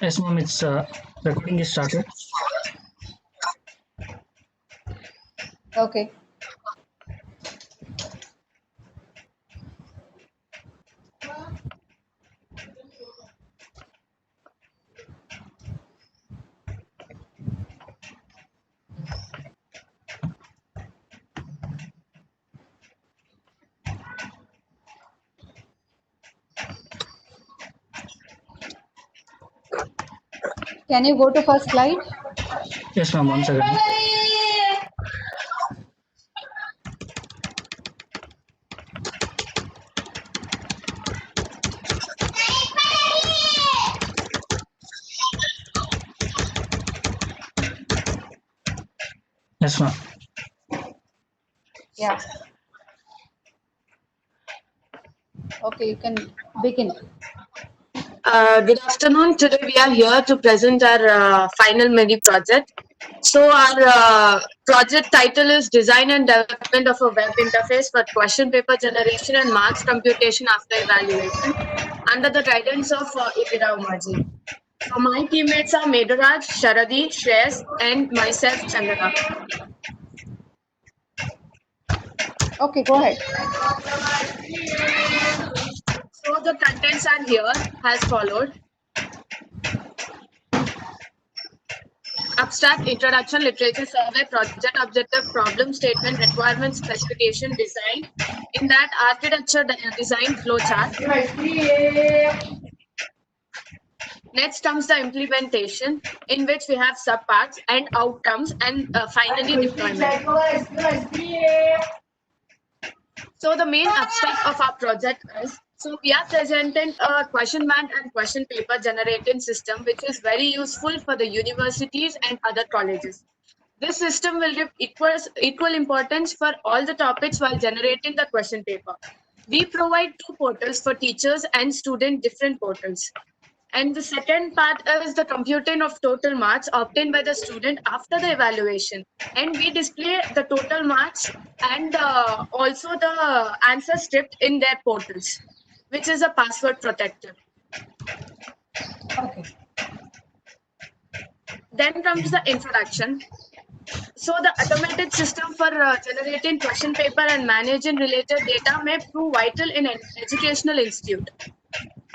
Yes, ma'am. It's recording is started. Okay. Can you go to first slide? Yes, ma'am. One second. Yes, ma'am. Yeah. Okay, you can begin. Good afternoon. Today we are here to present our final mini project. So our project title is Design and Development of a Web Interface for Question Paper Generation and Marks Computation After Evaluation under the guidance of Indira Umaji. So my teammates are Meduraj, Sharadi, Shreyas and myself Chandana. Okay, go ahead. So the contents are here as followed. Abstract, introduction, literature survey, project objective, problem statement, requirement specification, design. In that architecture design flowchart. Next comes the implementation, in which we have subparts and outcomes, and finally deployment. So the main abstract of our project is, so we are presenting a question bank and question paper generating system, which is very useful for the universities and other colleges. This system will give equal importance for all the topics while generating the question paper. We provide two portals for teachers and student, different portals. And the second part is the computing of total marks obtained by the student after the evaluation. And we display the total marks and also the answer script in their portals, which is a password protector. Okay. Then comes the introduction. So the automated system for generating question paper and managing related data may prove vital in an educational institute.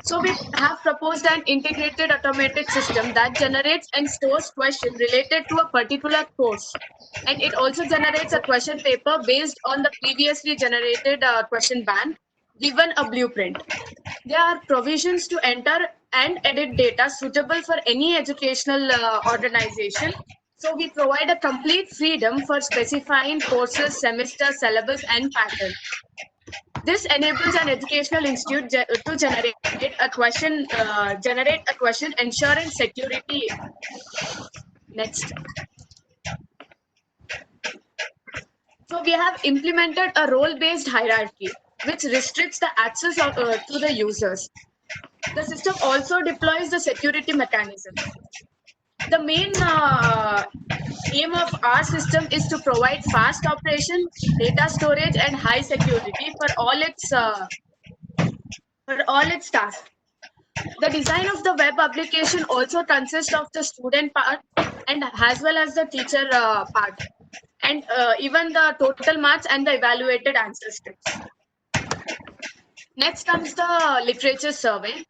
So we have proposed an integrated automated system that generates and stores questions related to a particular course. And it also generates a question paper based on the previously generated question bank, given a blueprint. There are provisions to enter and edit data suitable for any educational organization. So we provide a complete freedom for specifying courses, semester, syllabus, and pattern. This enables an educational institute to generate a question, ensuring security. Next. So we have implemented a role-based hierarchy, which restricts the access to the users. The system also deploys the security mechanism. The main aim of our system is to provide fast operation, data storage, and high security for all its tasks. The design of the web application also consists of the student part and as well as the teacher part, and even the total marks and the evaluated answer scripts. Next comes the literature survey.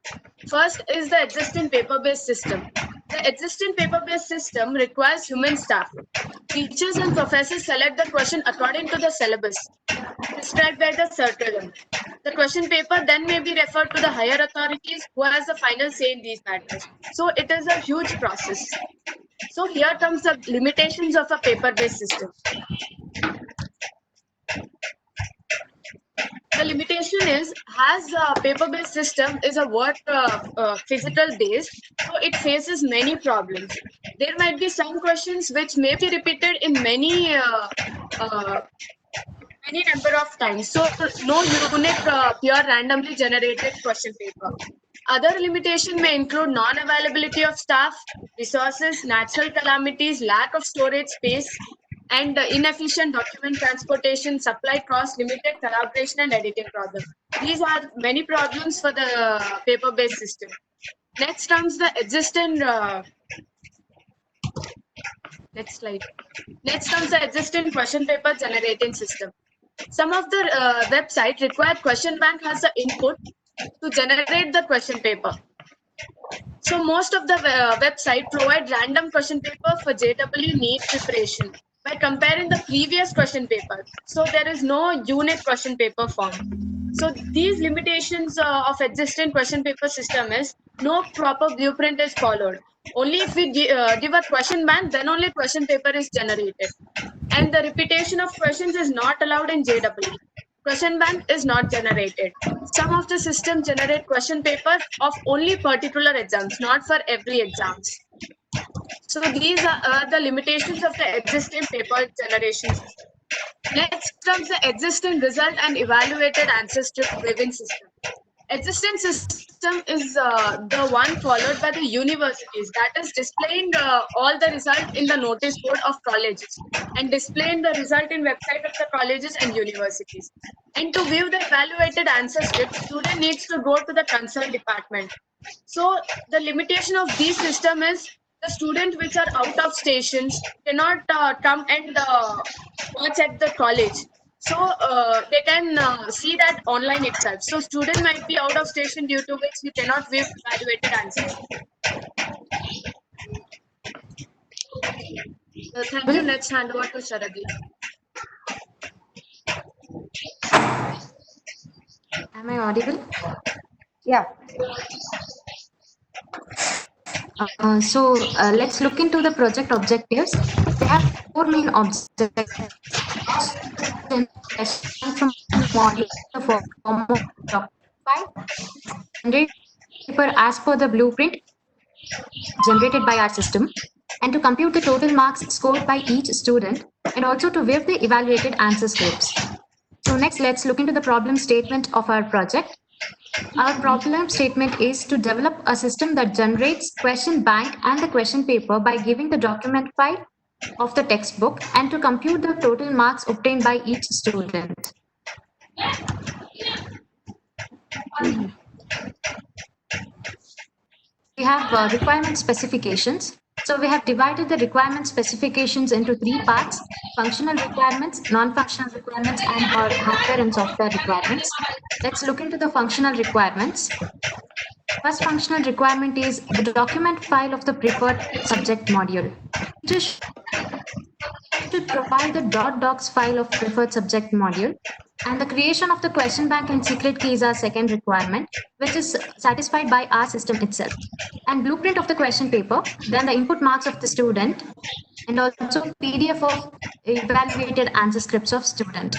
First is the existing paper-based system. The existing paper-based system requires human staff. Teachers and professors select the question according to the syllabus prescribed by the circular. The question paper then may be referred to the higher authorities who has the final say in these matters. So it is a huge process. So here comes the limitations of a paper-based system. The limitation is, as a paper-based system is a work physical based, so it faces many problems. There might be some questions which may be repeated in many number of times. So no unique pure randomly generated question paper. Other limitation may include non-availability of staff, resources, natural calamities, lack of storage space, and inefficient document transportation, supply cost, limited collaboration, and editing problem. These are many problems for the paper-based system. Next comes the existing. Next slide. Next comes the existing question paper generating system. Some of the website require question bank as the input to generate the question paper. So most of the website provide random question paper for JEE NEET preparation by comparing the previous question paper. So there is no unique question paper form. So these limitations of existing question paper system is no proper blueprint is followed. Only if we give a question bank, then only question paper is generated. And the repetition of questions is not allowed in JEE. Question bank is not generated. Some of the systems generate question papers of only particular exams, not for every exams. So these are the limitations of the existing paper generation system. Next comes the existing result and evaluated answer script viewing system. Existing system is the one followed by the universities, that is displaying all the result in the notice board of colleges and displaying the result in website of the colleges and universities. And to view the evaluated answer script, student needs to go to the concerned department. So the limitation of this system is the students which are out of stations cannot come and watch at the college. So they can see that online itself. So student might be out of station due to which we cannot view evaluated answers. Thank you. Let's hand over to Sharadi. Am I audible? Yeah. Let's look into the project objectives. They have 4 main objectives from model for generate paper as per the blueprint generated by our system, and to compute the total marks scored by each student, and also to view the evaluated answer scripts. So next, let's look into the problem statement of our project. Our problem statement is to develop a system that generates question bank and the question paper by giving the document file of the textbook and to compute the total marks obtained by each student. We have requirement specifications. So we have divided the requirement specifications into 3 parts: functional requirements, non-functional requirements, and hardware and software requirements. Let's look into the functional requirements. First functional requirement is the document file of the preferred subject module. Teachers should provide the .docs file of preferred subject module, and the creation of the question bank and secret key is our second requirement, which is satisfied by our system itself. And blueprint of the question paper, then the input marks of the student, and also PDF of evaluated answer scripts of student.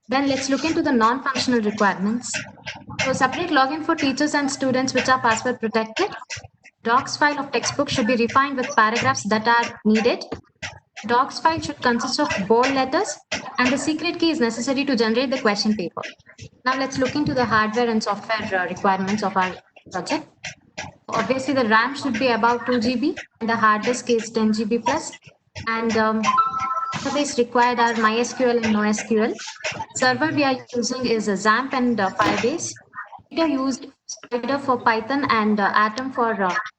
Then let's look into the non-functional requirements. So separate login for teachers and students which are password protected. Docs file of textbook should be refined with paragraphs that are needed. Docs file should consist of bold letters, and the secret key is necessary to generate the question paper. Now let's look into the hardware and software requirements of our project. Obviously, the RAM should be about 2 GB, and the hard disk is 10 GB plus, and database required are MySQL and NoSQL. Server we are using is a XAMPP and Firebase. We are used Spider for Python and Atom for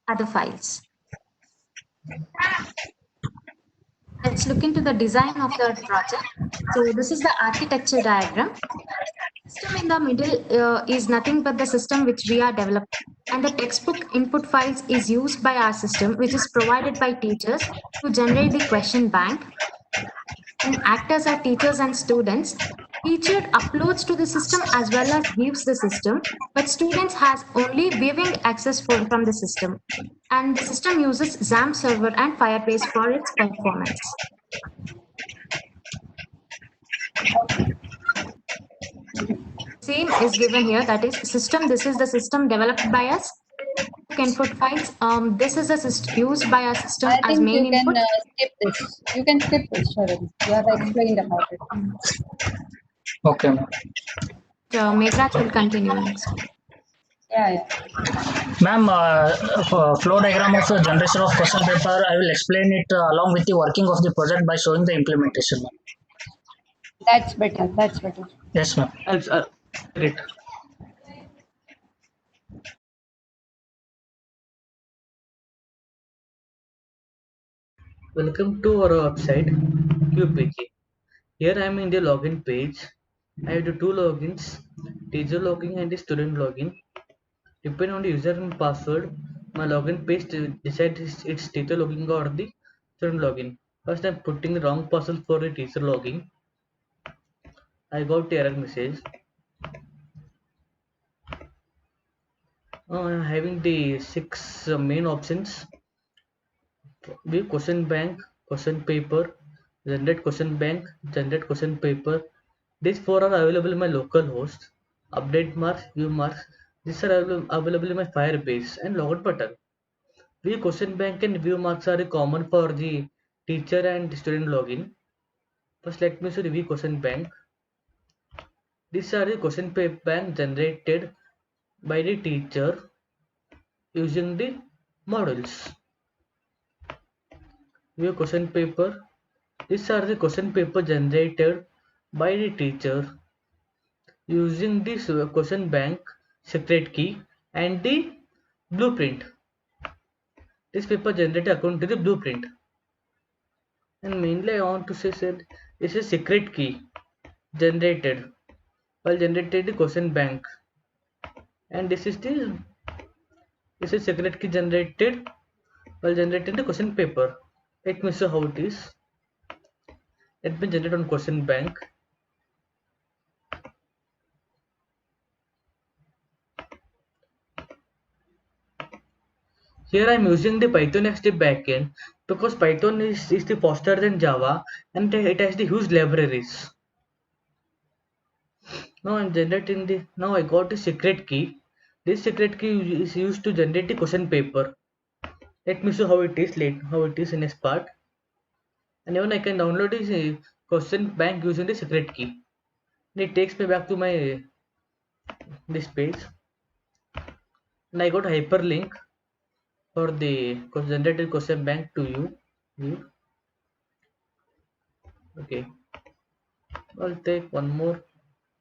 other files. Let's look into the design of the project. So this is the architecture diagram. System in the middle is nothing but the system which we are developing, and the textbook input files is used by our system, which is provided by teachers to generate the question bank. And actors are teachers and students. Teacher uploads to the system as well as views the system, but students has only viewing access from the system. And the system uses XAMPP server and Firebase for its performance. Same is given here, that is system. This is the system developed by us. Input files. This is a system used by our system as main input. Skip this. You can skip this, Sharadi. You have explained about it. Okay, ma'am. Meghraj will continue next. Yeah. Ma'am, flow diagram of generation of question paper, I will explain it along with the working of the project by showing the implementation, ma'am. That's better. That's better. Yes, ma'am. Great. Welcome to our website QPG. Here I am in the login page. I have the two logins, teacher login and the student login. Depending on the user and password, my login page decides its teacher login or the student login. First I am putting the wrong password for the teacher login. I got the error message. Now I am having the six main options: view question bank, question paper, generate question bank, generate question paper. These four are available in my local host. Update marks, view marks. These are available in my Firebase and logout button. View question bank and view marks are common for the teacher and student login. First, let me show the view question bank. These are the question paper bank generated by the teacher using the models. View question paper. These are the question paper generated by the teacher using this question bank secret key and the blueprint. This paper generated according to the blueprint. And mainly I want to say that this is secret key generated while generated the question bank, and this is secret key generated while generating the question paper. Let me show how it is. Let me generate on question bank. Here I am using the Python as the backend because Python is the faster than Java and it has the huge libraries. Now I'm generating now I got the secret key. This secret key is used to generate the question paper. Let me show how it is in this part. And even I can download this question bank using the secret key. And it takes me back to my this page. And I got hyperlink for the generated question bank to you. Okay. I'll take one more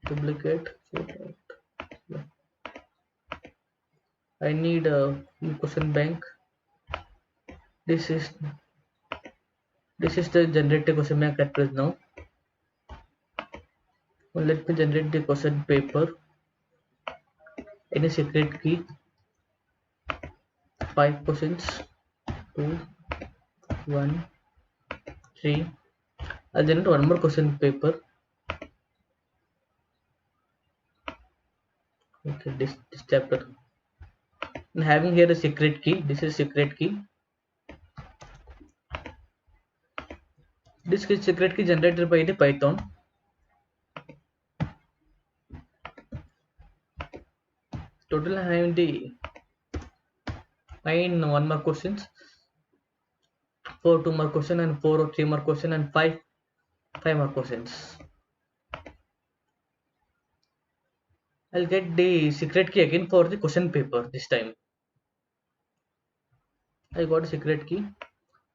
duplicate. I need a question bank. This is the generated question bank at present now. Well, let me generate the question paper. Any secret key. 5 questions. 2, 1, 3. I'll generate one more question paper. Okay, this chapter. And having here a secret key. This is secret key. This is secret key generated by the Python. Total I have the 9 one more questions, 4 2 more question, and 4 or 3 more question, and 5 more questions. I'll get the secret key again for the question paper this time. I got a secret key.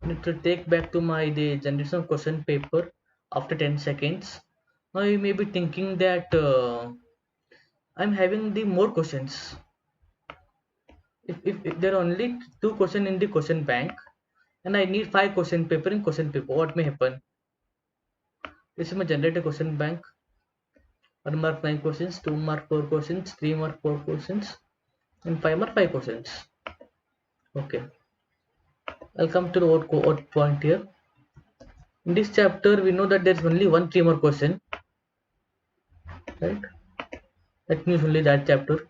I need to take back to the generation of question paper after 10 seconds. Now you may be thinking that I'm having the more questions. If there are only 2 questions in the question bank and I need 5 question paper in question paper, what may happen? This is my generated question bank. 1 mark 9 questions, 2 mark 4 questions, 3 mark 4 questions, and 5 mark 5 questions. Okay. I'll come to the what point here. In this chapter, we know that there's only one 3 mark question. Right? That means only that chapter.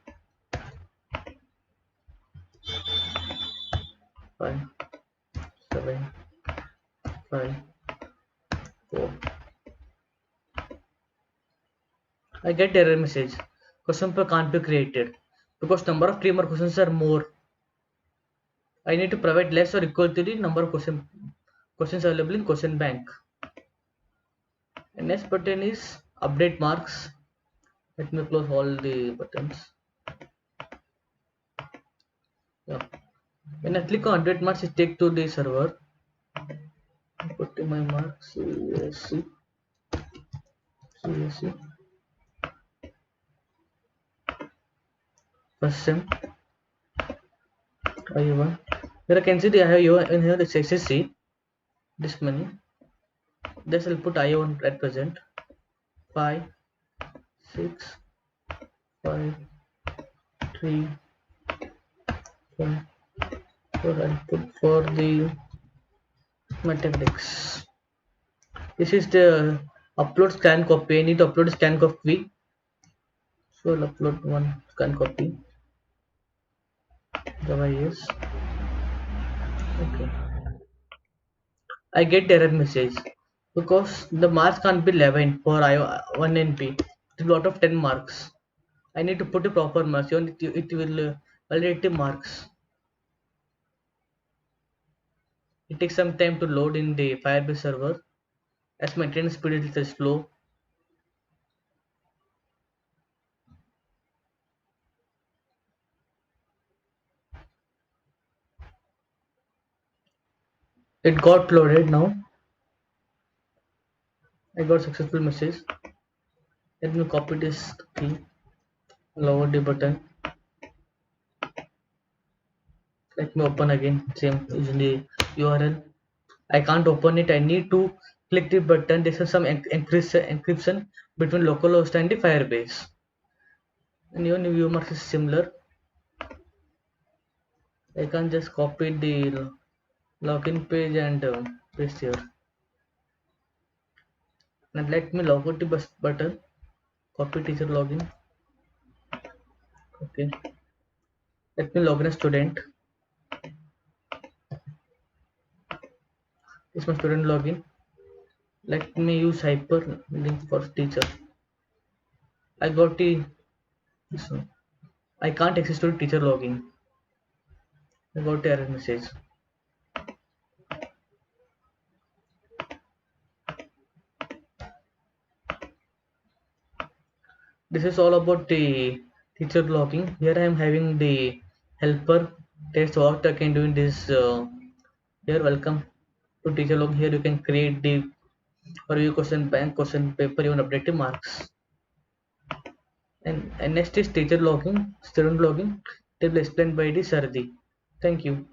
5, 7, 5, 4. I get error message. Question paper can't be created because number of 3 mark questions are more. I need to provide less or equal to the number of questions available in question bank. And next button is update marks. Let me close all the buttons. Yeah. When I click on update marks, it takes to the server. Put my marks CSC. First sem I1. Here I can see I have the SSC. this many. This will put I1 at present. 5, 6, 5, 3, 4. I'll put for the mathematics. This is the upload scan copy. I need to upload scan copy. So I'll upload one scan copy. Java is okay. I get error message because the marks can't be 11 for I1 NP. It's a lot of 10 marks. I need to put a proper marks. It will validate the marks. It takes some time to load in the Firebase server as my internet speed is slow. It got loaded now. I got successful message. Let me copy this key. Lower the button. Let me open again. Same using the URL. I can't open it. I need to click the button. This is some encryption between localhost and the Firebase. And even view marks is similar. I can just copy the login page and paste here. And let me log out the button. Copy teacher login. Okay. Let me log in a student. This is my student login. Let me use hyperlink for teacher. I got this one. I can't access to the teacher login. I got the error message. This is all about the teacher login. Here I am having the helper test what I can do in this. Here, welcome to teacher login. Here you can create the review question bank, question paper, even update the marks. And next is teacher login, student login. It will be explained by the Sardi. Thank you.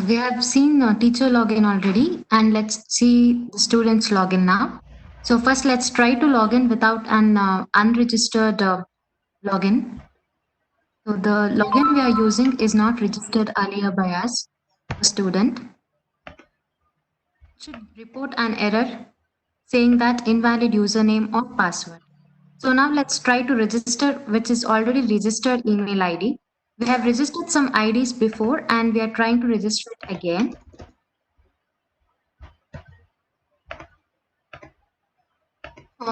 We have seen teacher login already, and let's see the students login now. So first, let's try to log in without an unregistered login. So the login we are using is not registered earlier by us, the student. Should report an error saying that invalid username or password. So now let's try to register, which is already registered email ID. We have registered some IDs before and we are trying to register it again.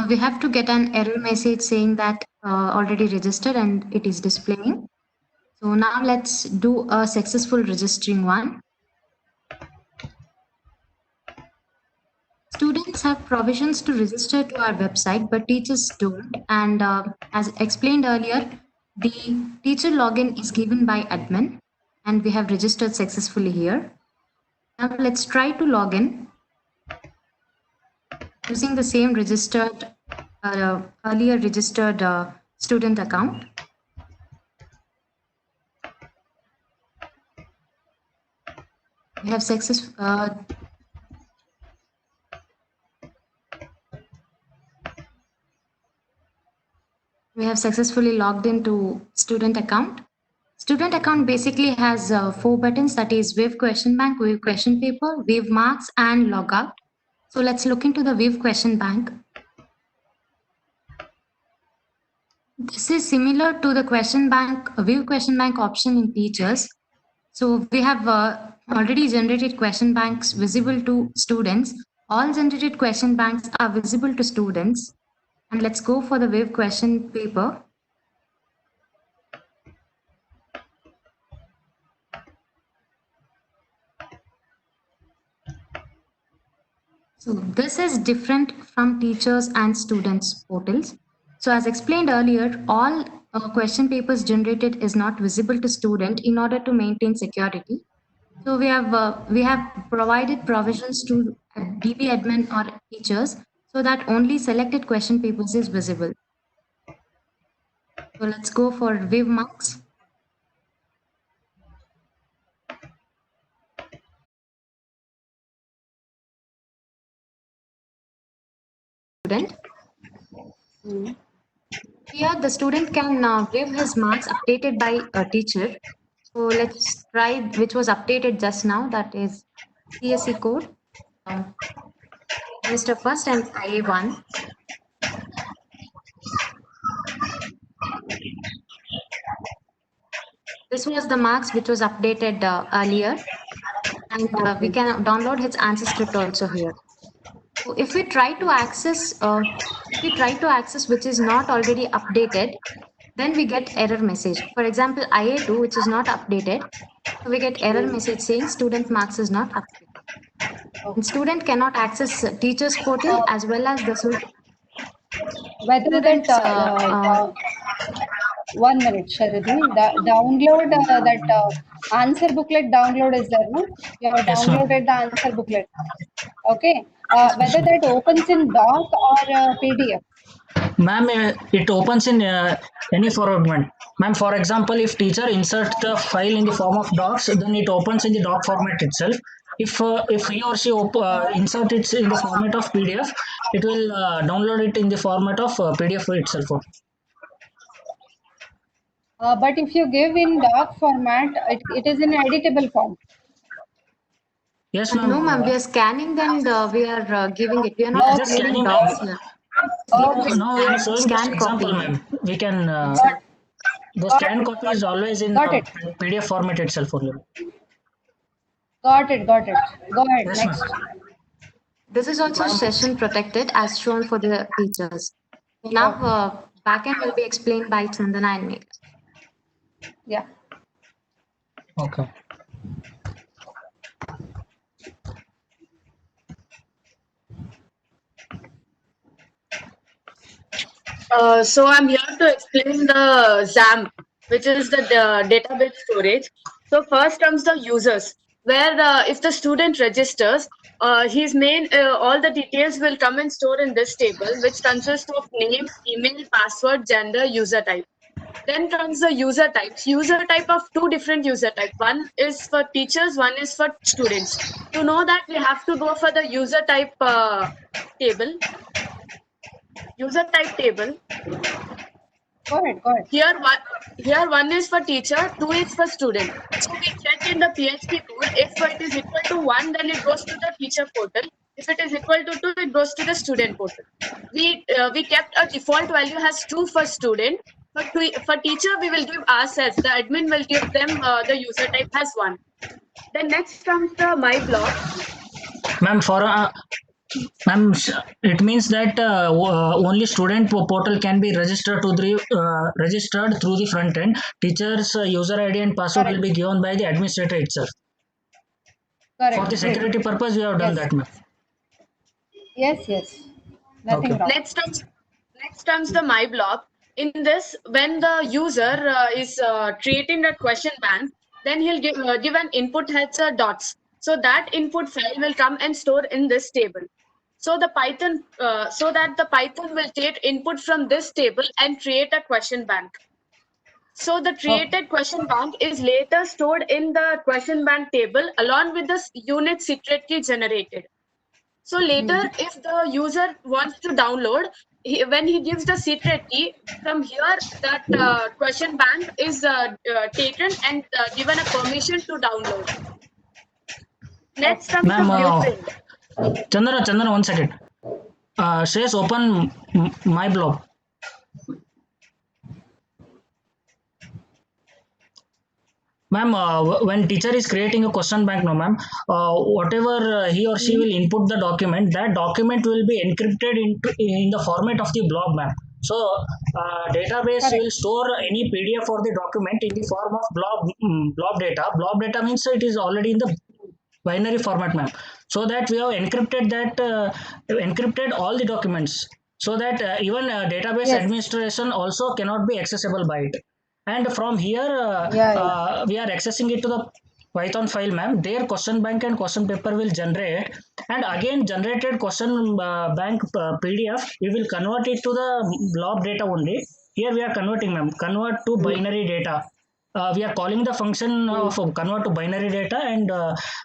We have to get an error message saying that already registered and it is displaying. So now let's do a successful registering one. Students have provisions to register to our website, but teachers don't. And as explained earlier, the teacher login is given by admin, and we have registered successfully here. Now let's try to log in using the same registered, earlier registered student account. We have successfully logged into student account. Student account basically has 4 buttons, that is Wave Question Bank, Wave Question Paper, Wave Marks, and Logout. So let's look into the Wave Question Bank. This is similar to the question bank, Wave Question Bank option in Teachers. So we have already generated question banks visible to students. All generated question banks are visible to students. And let's go for the Wave Question Paper. So this is different from teachers and students portals. So as explained earlier, all question papers generated is not visible to student in order to maintain security. So we have provided provisions to DB admin or teachers so that only selected question papers is visible. So let's go for Wave Marks. Here, the student can give his marks updated by a teacher. So let's try which was updated just now, that is CSE code, Minister First and IA1. This was the marks which was updated earlier, and we can download his answer script also here. So if we try to access, which is not already updated, then we get error message. For example, IA2, which is not updated, so we get error message saying student marks is not updated. And student cannot access teacher's portal as well as the Whether that, 1 minute, Sharadhi, download that answer booklet download is there, no? You have Yes, ma'am. downloaded the answer booklet. Okay. Whether that opens in doc or PDF. Ma'am, it opens in any format. Ma'am, for example, if teacher inserts the file in the form of docs, then it opens in the doc format itself. If he or she insert it in the format of PDF, it will download it in the format of PDF itself. But if you give in doc format, it is in editable form. Yes, ma'am. no, ma'am, we are scanning and we are giving it. We are not Just uploading scanning. docs here. Okay. Now we are showing Scan this example, copy. ma'am. We can Got, the got scan it, copy is always in got it. PDF format itself only. Got it. Go ahead. Yes, Next. ma'am. This is also session protected as shown for the teachers. Now, backend will be explained by Chandana and Megha. Yeah. Okay. So I'm here to explain the XAMPP, which is the database storage. So first comes the users, where if the student registers, his all the details will come and store in this table, which consists of name, email, password, gender, user type. Then comes the user types. User type of two different user type. One is for teachers, one is for students. To know that, we have to go for the user type table. User type table. Go ahead. Here one is for teacher, two is for student. So we check in the PHP code. If it is equal to 1, then it goes to the teacher portal. If it is equal to 2, it goes to the student portal. We kept a default value as 2 for student. For teacher, we will give ourselves. The admin will give them the user type as 1. Then next comes the my blog. Ma'am, ma'am, it means that only student portal can be registered registered through the front end. Teacher's user ID and password will be given by the administrator itself. Correct. For the security purpose, we have done that, ma'am. Yes. Nothing Okay. wrong. Next comes the my blog. In this, when the user is creating a question bank, then he'll give an input has dots. So that input file will come and store in this table. So the Python, so that the Python will take input from this table and create a question bank. So the created question bank is later stored in the question bank table along with the unit secret key generated. So later, if the user wants to download, when he gives the secret key, from here that question bank is taken and given a permission to download. Next comes the Ma'am, blueprint. Chandana, 1 second. Says open my blog. Ma'am, when teacher is creating a question bank, no, ma'am, whatever he or she will input the document, that document will be encrypted in the format of the blob, ma'am. So, database Correct. will store any PDF for the document in the form of blob data. Blob data means it is already in the binary format, ma'am. So that we have encrypted all the documents, so that even database Yes. administration also cannot be accessible by it. And from here, we are accessing it to the Python file, ma'am. Their question bank and question paper will generate, and again generated question bank PDF. We will convert it to the blob data only. Here we are converting, ma'am. Convert to binary data. we are calling the function of convert to binary data, and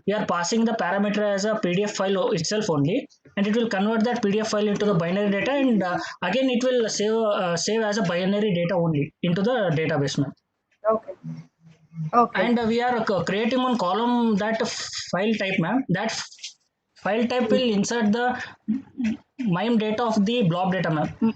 we are passing the parameter as a PDF file itself only, and it will convert that PDF file into the binary data, and again it will save as a binary data only into the database, ma'am. Okay. Okay. And we are creating one column that file type, ma'am. That file type will insert the MIME data of the blob data, ma'am.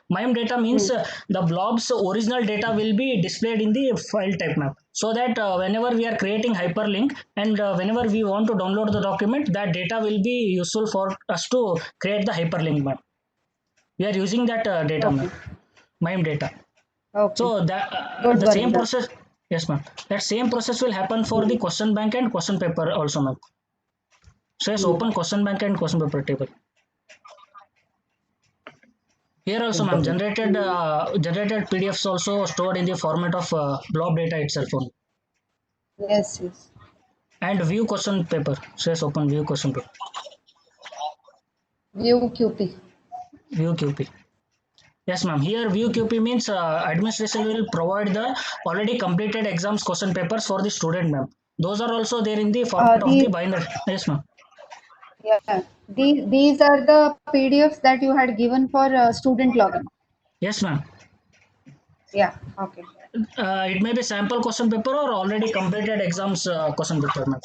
MIME data means the blob's original data will be displayed in the file type, ma'am. So that whenever we are creating hyperlink and whenever we want to download the document, that data will be useful for us to create the hyperlink, ma'am. We are using that data, ma'am. MIME data. Okay. So that Good the one, same ma'am. process, yes, ma'am. That same process will happen for the question bank and question paper also, ma'am. So let's open question bank and question paper table. Here also, ma'am, generated PDFs also stored in the format of blob data itself only. Yes, yes. And view question paper. So let's open view question paper. View QP. View QP. Yes, ma'am. Here view QP means administration will provide the already completed exams question papers for the student, ma'am. Those are also there in the format of the binary. Yes, ma'am. Yeah, these are the PDFs that you had given for student login. Yes, ma'am. Yeah, okay. It may be sample question paper or already completed exams question paper, ma'am.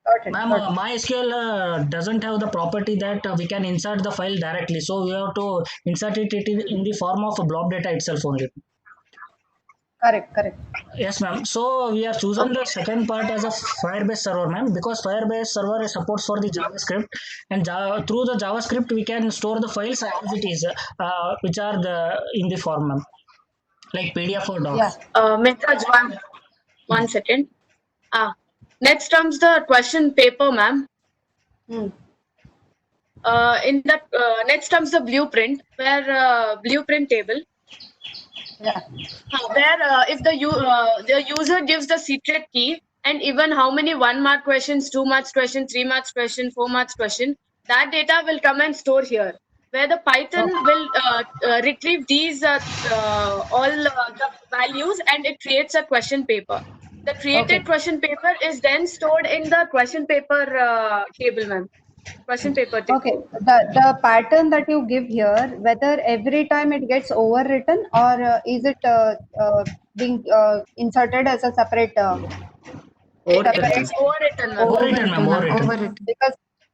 Got it. Ma'am, Got it. MySQL doesn't have the property that we can insert the file directly. So we have to insert it in the form of blob data itself only. Correct, correct. Yes, ma'am. So we are choosing the second part as a Firebase server, ma'am, because Firebase server supports for the JavaScript, and through the JavaScript we can store the files as it is, which are in the form, ma'am, like PDF or Yeah. docs. Mehraj, one second. Next comes the question paper, ma'am. Hmm. In that next comes the blueprint, where blueprint table, Yeah. where if the user gives the secret key and even how many 1 mark questions, 2 marks question, 3 marks question, 4 marks question, that data will come and store here, where the Python will retrieve these all the values, and it creates a question paper. The created Okay. question paper is then stored in the question paper table, ma'am. Question paper table. Okay. The pattern that you give here, whether every time it gets overwritten or is it being inserted as a separate It's overwritten, ma'am. Overwritten, ma'am. Overwritten. Overwritten.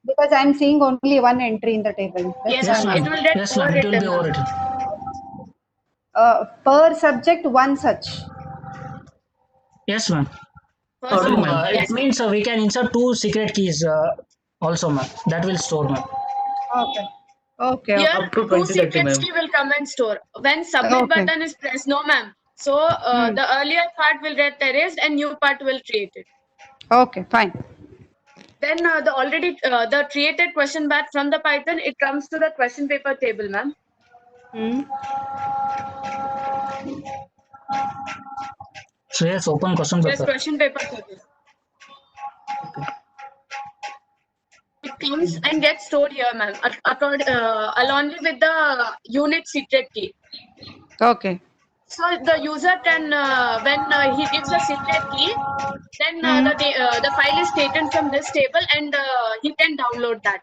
because I'm seeing only one entry in the table. That's Yes, why Yes, I'm ma'am. It ma'am. will get Yes, ma'am. It will be overwritten, ma'am. overwritten. per subject one such. Yes, ma'am. First, Okay, Ma'am, ma'am. it means we can insert 2 secret keys also, ma'am. That will store, ma'am. Okay. Okay. here Up to 2 2030, secrets ma'am. key will come and store. When submit Okay. button is pressed, no, ma'am. So the earlier part will get erased and new part will create it. Okay. Fine. Then the created question back from the Python, it comes to the question paper table, ma'am. Hmm. So yes, open question Yes, paper. question paper table. It comes and gets stored here, ma'am, along with the unit secret key. Okay. So the user can, when he gives a secret key, then the file is taken from this table, and he can download that.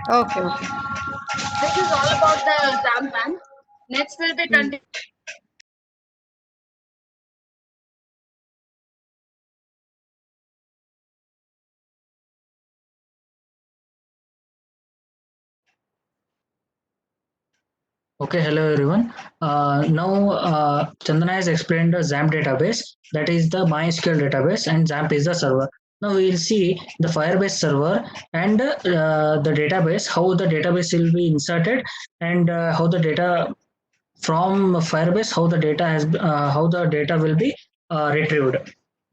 Okay. Okay. This is all about the XAMPP, ma'am. Next will be continued. Okay, hello everyone. Now Chandana has explained the XAMPP database, that is the MySQL database, and XAMPP is the server. Now we will see the Firebase server and the database, how the database will be inserted, and how the data from Firebase, how the data will be retrieved.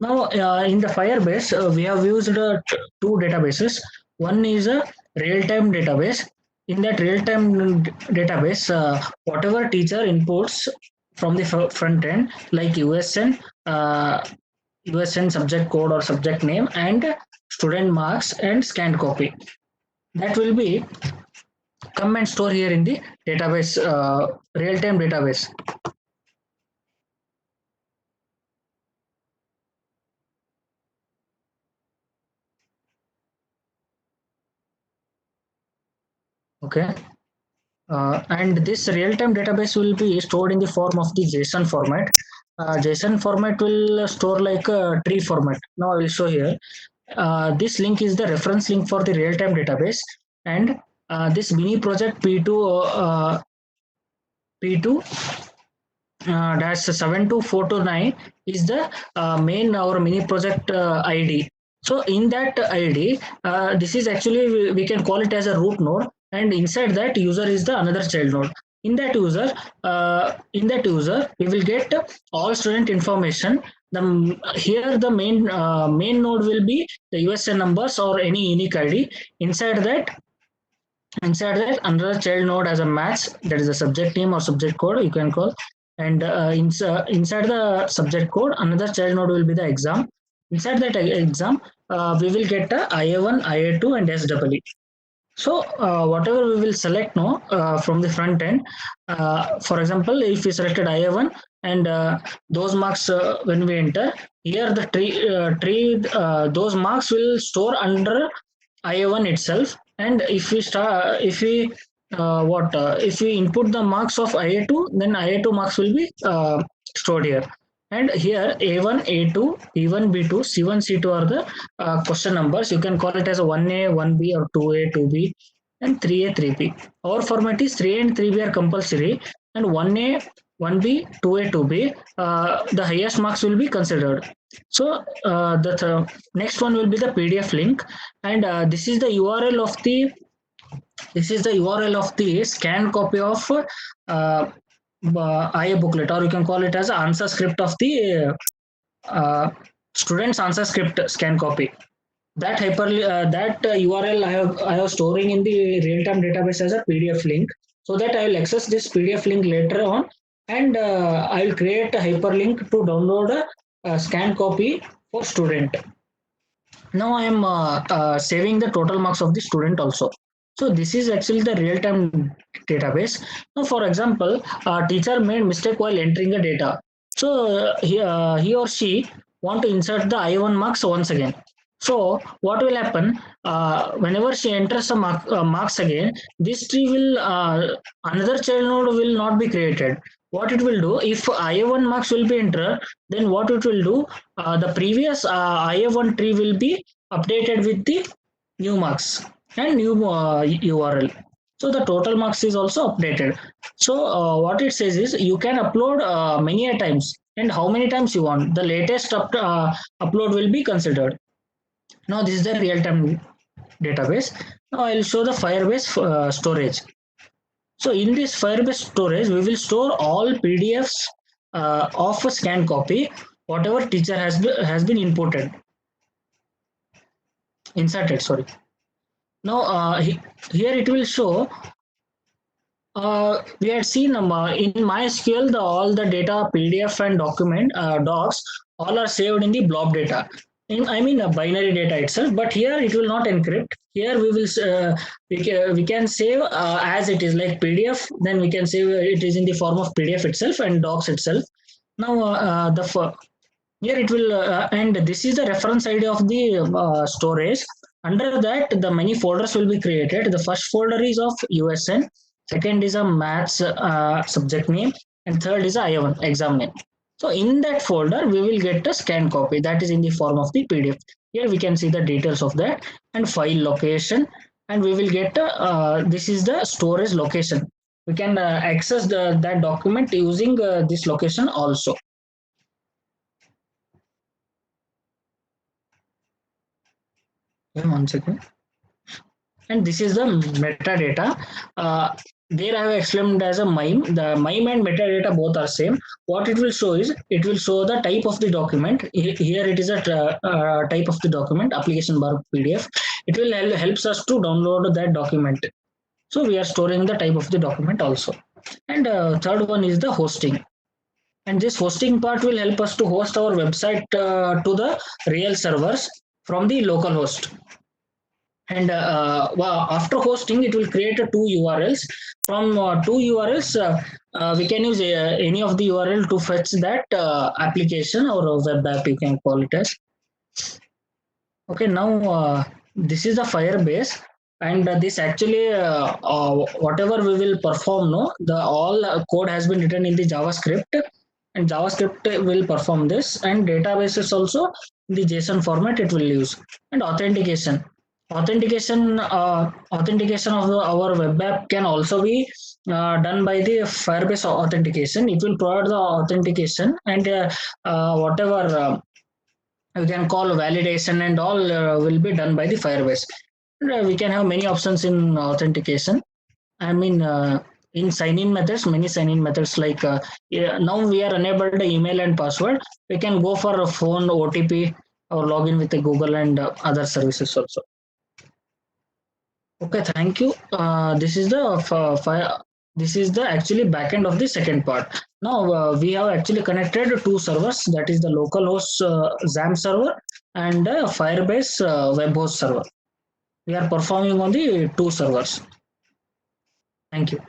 Now in the Firebase, we have used two databases. One is a real-time database. In that real-time database, whatever teacher inputs from the front end, like USN subject code or subject name, and student marks and scanned copy, that will be come and store here in the database, real-time database. Okay. And this real-time database will be stored in the form of the JSON format. JSON format will store like a tree format. Now I will show here. This link is the reference link for the real-time database, and this mini project P2 dash 72429 is the main our mini project ID. So in that ID, this is actually we can call it as a root node, and inside that user is the another child node. In that user, we will get all student information. Here the main node will be the USN numbers or any unique ID. Inside that another child node as a match, that is a subject name or subject code you can call, and inside the subject code another child node will be the exam. Inside that exam, we will get a IA1, IA2 and SEE. So whatever we will select now from the front end, for example, if we selected IA1 and those marks when we enter here, the tree those marks will store under IA1 itself. And if we if we input the marks of IA2, then IA2 marks will be stored here. And here A1, A2, B1, B2, C1, C2 are the question numbers. You can call it as a 1A, 1B or 2A, 2B and 3A, 3B. Our format is 3A and 3B are compulsory, and 1A, 1B, 2A, 2B, the highest marks will be considered. So the next one will be the PDF link, and this is the URL of the scanned copy of IA booklet, or you can call it as answer script of the student's answer script scan copy. That URL I have storing in the real-time database as a PDF link, so that I will access this PDF link later on, and I will create a hyperlink to download a scan copy for student. Now I am saving the total marks of the student also. So this is actually the real-time database. Now, for example, a teacher made mistake while entering the data. So he or she want to insert the I1 marks once again. So what will happen whenever she enters the marks again, this tree will another child node will not be created. What it will do, if IA1 marks will be entered, then what it will do, the previous IA1 tree will be updated with the new marks and new URL. So the total marks is also updated. So what it says is you can upload many a times, and how many times you want. The latest upload will be considered. Now this is the real-time database. Now I will show the Firebase storage. So in this Firebase storage, we will store all PDFs of a scan copy, whatever teacher has been inserted. Sorry. Now here it will show. We had seen in MySQL all the data PDF and document docs all are saved in the blob data. I mean a binary data itself, but here it will not encrypt. Here we will we can save as it is, like PDF. Then we can save it is in the form of PDF itself and docs itself. Now here it will and this is the reference ID of the storage. Under that, the many folders will be created. The first folder is of USN, second is a maths subject name, and third is a IA1 exam name. So in that folder, we will get a scan copy that is in the form of the PDF. Here we can see the details of that and file location, and we will get this is the storage location. We can access that document using this location also. Okay, 1 second. And this is the metadata. There I have explained as a MIME. The MIME and metadata both are same. What it will show is, it will show the type of the document. Here it is a type of the document, application bar PDF. It will helps us to download that document. So we are storing the type of the document also. And third one is the hosting. And this hosting part will help us to host our website to the real servers from the local host. And after hosting, it will create two URLs. From two URLs, we can use any of the URL to fetch that application or a web app, you can call it as. Okay, now this is the Firebase. And this actually whatever we will perform, no, the all code has been written in the JavaScript, and JavaScript will perform this, and databases also in the JSON format it will use. And authentication of our web app can also be done by the Firebase authentication. It will provide the authentication, and whatever we can call validation and all will be done by the Firebase. And, we can have many options in authentication. I mean, in sign-in methods, many sign-in methods like now we are enabled email and password. We can go for a phone OTP or login with the Google and other services also. Okay, thank you. This is the actually backend of the second part. Now we have actually connected two servers, that is the localhost XAMPP server and Firebase web host server. We are performing on the two servers. Thank you.